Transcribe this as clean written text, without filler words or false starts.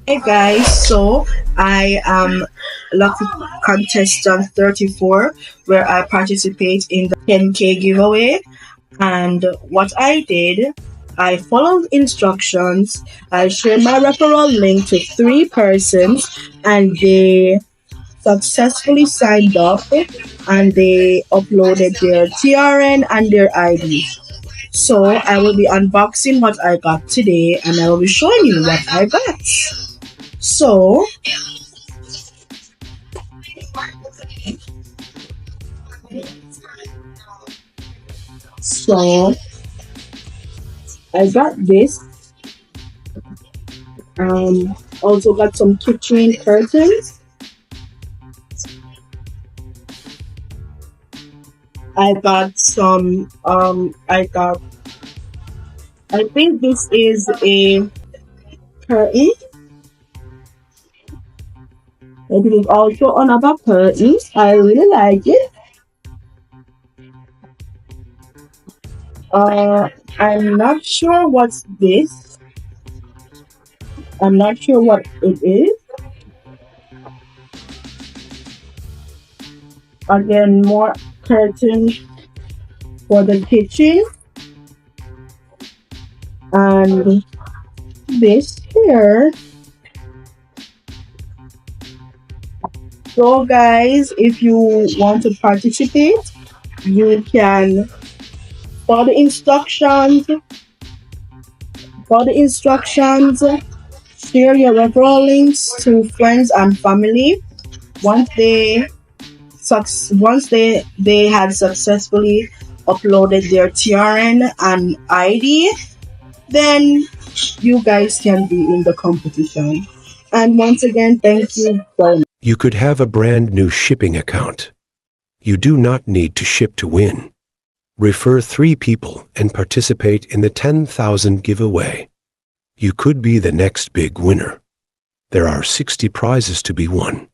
Hey guys, so I am lucky contestant 34 where I participate in the 10K giveaway. And what I did, I followed instructions. I shared my referral link to three persons and they successfully signed up and they uploaded their TRN and their ID. So I will be unboxing what I got today and I will be showing you what I got. So So I got this. Also got some kitchen curtains. I got some. I think this is a curtain. It is also another curtain. I really like it. I'm not sure what's this. I'm not sure what it is. Again, more curtains for the kitchen. And this here. So guys, if you want to participate, you can follow the instructions. Follow the instructions. Share your referral links to friends and family. Once they had successfully uploaded their TRN and ID, then you guys can be in the competition. And once again, thank you so much. You could have a brand new shipping account. You do not need to ship to win. Refer 3 people and participate in the 10,000 giveaway. You could be the next big winner. There are 60 prizes to be won.